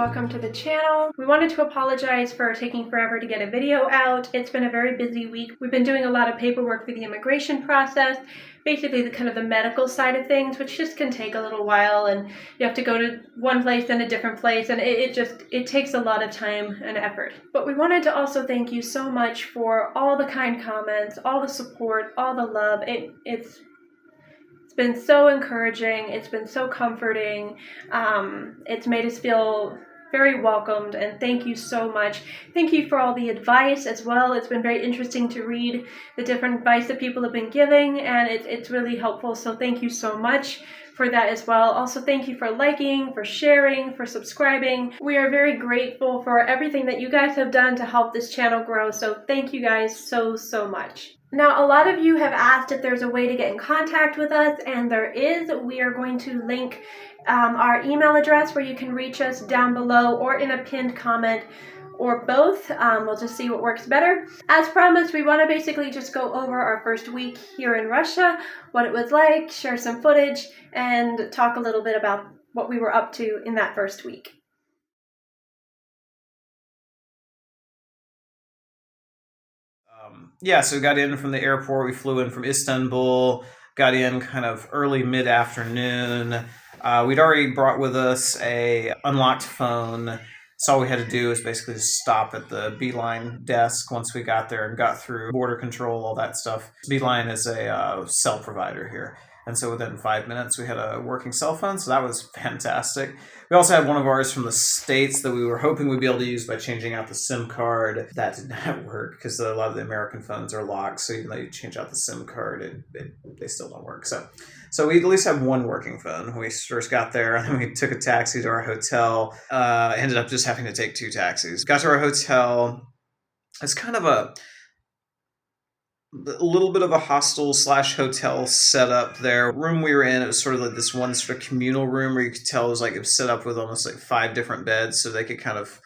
welcome to the channel. We wanted to apologize for taking forever to get a video out. It's been a very busy week. We've been doing a lot of paperwork for the immigration process, basically the kind of the medical side of things, which just can take a little while, and you have to go to one place and a different place, and it takes a lot of time and effort. But we wanted to also thank you so much for all the kind comments, all the support, all the love. It's been so encouraging. It's been so comforting. It's made us feel very welcomed, and thank you so much. Thank you for all the advice as well. It's been very interesting to read the different advice that people have been giving, and it's really helpful. So thank you so much for that as well. Also, thank you for liking, for sharing, for subscribing. We are very grateful for everything that you guys have done to help this channel grow. So thank you guys so much. Now, a lot of you have asked if there's a way to get in contact with us, and there is. We are going to link our email address where you can reach us down below or in a pinned comment, or both. We'll just see what works better. As promised, we want to basically just go over our first week here in Russia, what it was like, share some footage, and talk a little bit about what we were up to in that first week. Yeah, so we got in from the airport. We flew in from Istanbul, got in kind of early mid-afternoon. We'd already brought with us a unlocked phone. So all we had to do was basically just stop at the Beeline desk once we got there and got through border control, all that stuff. Beeline is a cell provider here. And so within 5 minutes, we had a working cell phone, so that was fantastic. We also had one of ours from the States that we were hoping we'd be able to use by changing out the SIM card. That did not work because a lot of the American phones are locked, so even though you change out the SIM card, they still don't work. So we at least have one working phone when we first got there, and then we took a taxi to our hotel. Ended up just having to take 2 taxis. Got to our hotel. It's kind of a little bit of a hostel/hotel setup there. Room we were in, it was sort of like this one sort of communal room where you could tell it was set up with almost like 5 different beds, so they could kind of,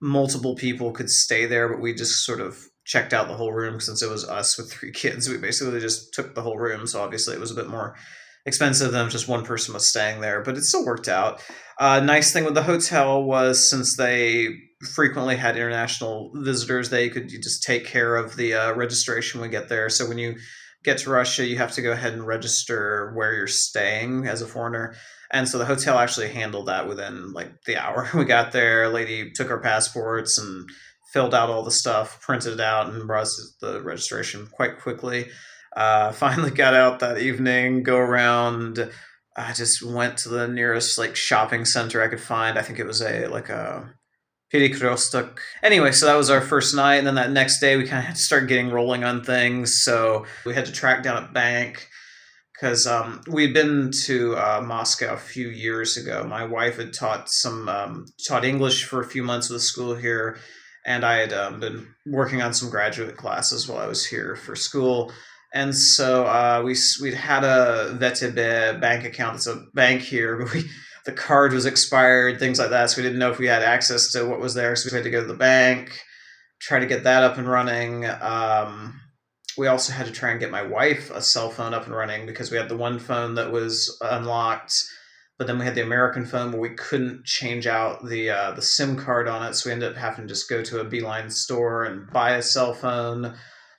multiple people could stay there, but we just sort of checked out the whole room since it was us with 3 kids. We basically just took the whole room, so obviously it was a bit more expensive than if just one person was staying there, but it still worked out. Nice thing with the hotel was, since they frequently had international visitors, you just take care of the registration when we get there. So when you get to Russia, you have to go ahead and register where you're staying as a foreigner. And so the hotel actually handled that within like the hour we got there. A lady took our passports and filled out all the stuff, printed it out, and brought us the registration quite quickly. Finally got out that evening, go around. I just went to the nearest shopping center I could find. I think it was a Perikostok. Anyway, so that was our first night, and then that next day we kind of had to start getting rolling on things. So we had to track down a bank because we'd been to Moscow a few years ago. My wife had taught English for a few months with school here, and I had been working on some graduate classes while I was here for school. And so we'd had a VTB bank account. It's a bank here, but the card was expired, things like that, so we didn't know if we had access to what was there, so we had to go to the bank, try to get that up and running. We also had to try and get my wife a cell phone up and running because we had the one phone that was unlocked, but then we had the American phone where we couldn't change out the SIM card on it, so we ended up having to just go to a Beeline store and buy a cell phone.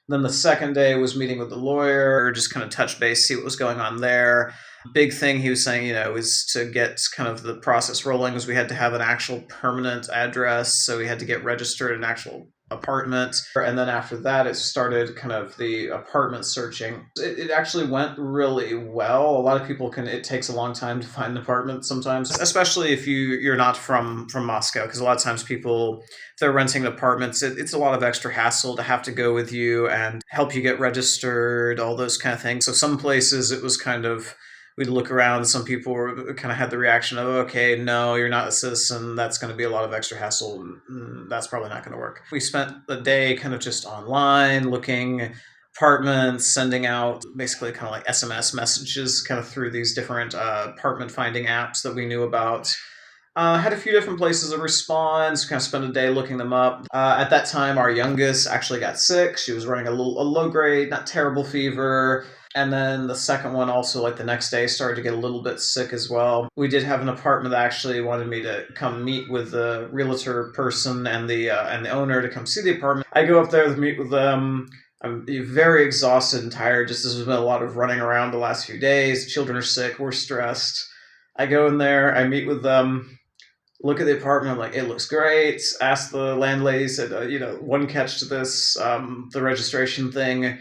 Then the second day was meeting with the lawyer, just kind of touch base, see what was going on there. Big thing he was saying, was to get kind of the process rolling, was we had to have an actual permanent address. So we had to get registered in an actual apartment. And then after that, it started kind of the apartment searching. It actually went really well. A lot of people it takes a long time to find an apartment sometimes, especially if you're not from Moscow, because a lot of times people, if they're renting apartments, it's a lot of extra hassle to have to go with you and help you get registered, all those kind of things. So some places it was kind of, we'd look around and some people kind of had the reaction of, okay, no, you're not a citizen. That's going to be a lot of extra hassle. That's probably not going to work. We spent the day kind of just online looking apartments, sending out basically kind of like SMS messages kind of through these different apartment finding apps that we knew about. Had a few different places of response, kind of spent a day looking them up. At that time, our youngest actually got sick. She was running a low grade, not terrible fever. And then the second one also, like the next day, started to get a little bit sick as well. We did have an apartment that actually wanted me to come meet with the realtor person and the owner to come see the apartment. I go up there to meet with them. I'm very exhausted and tired. Just this has been a lot of running around the last few days. Children are sick. We're stressed. I go in there. I meet with them. Look at the apartment. I'm like, it looks great. Ask the landlady. Said, one catch to this, the registration thing.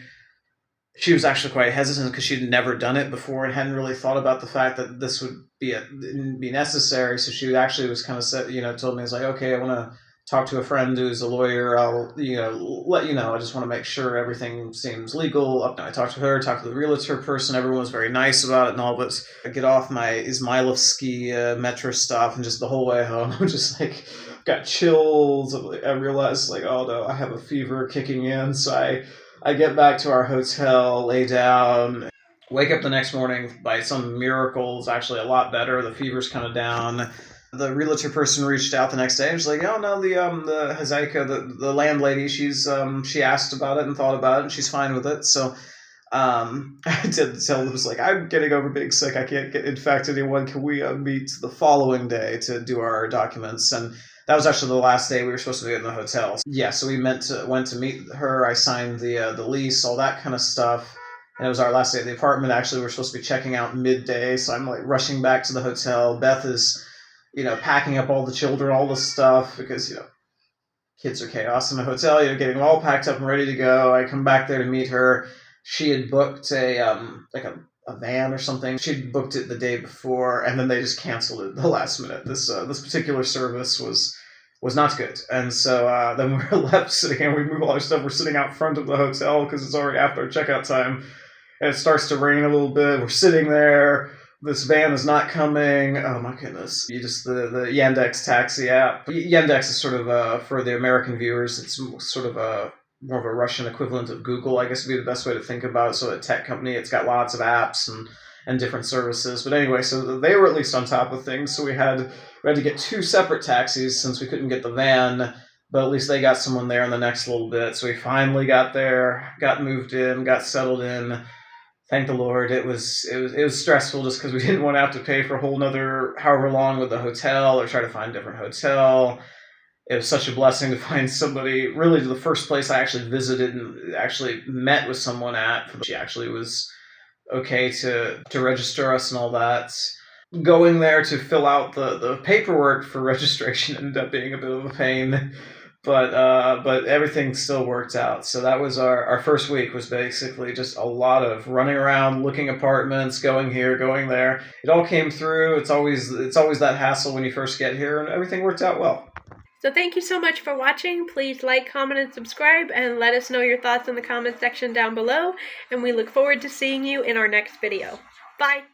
She was actually quite hesitant because she'd never done it before and hadn't really thought about the fact that this would be necessary. So she actually was kind of told me, it's like, okay, I want to talk to a friend who's a lawyer. I'll, let you know. I just want to make sure everything seems legal. I talked to her, talked to the realtor person. Everyone was very nice about it and all, but I get off my Izmailovsky metro stop and just the whole way home, I'm just like, got chills. I realized, like, oh no, I have a fever kicking in. So I get back to our hotel, lay down, wake up the next morning. By some miracle, it's actually a lot better. The fever's kind of down. The realtor person reached out the next day and she's like, oh no, the Hazaika, the landlady, she asked about it and thought about it and she's fine with it. So I did tell them, was like, I'm getting over being sick. I can't infect anyone. Can we meet the following day to do our documents? And that was actually the last day we were supposed to be in the hotel. Yeah, so we went to meet her. I signed the lease, all that kind of stuff. And it was our last day at the apartment. Actually, we were supposed to be checking out midday, so I'm like rushing back to the hotel. Beth is, packing up all the children, all the stuff, because, kids are chaos in the hotel. Getting them all packed up and ready to go. I come back there to meet her. She had booked a van or something. She'd booked it the day before, and then they just canceled it the last minute. This particular service was not good, and so then we were left sitting, and we move all our stuff. We're sitting out front of the hotel because it's already after our checkout time, and it starts to rain a little bit. We're sitting there. This van is not coming. Oh my goodness! The Yandex taxi app. Yandex is sort of for the American viewers. It's sort of more of a Russian equivalent of Google, I guess would be the best way to think about it. So a tech company, it's got lots of apps and different services. But anyway, so they were at least on top of things. So we had to get two separate taxis since we couldn't get the van, but at least they got someone there in the next little bit. So we finally got there, got moved in, got settled in. Thank the Lord. It was stressful just because we didn't want to have to pay for a whole nother however long with the hotel or try to find a different hotel. It was such a blessing to find somebody, really the first place I actually visited and actually met with someone at. She actually was okay to register us and all that. Going there to fill out the paperwork for registration ended up being a bit of a pain, but everything still worked out. So that was our first week, was basically just a lot of running around, looking apartments, going here, going there. It all came through. It's always that hassle when you first get here, and everything worked out well. So thank you so much for watching. Please like, comment, and subscribe, and let us know your thoughts in the comment section down below. And we look forward to seeing you in our next video. Bye!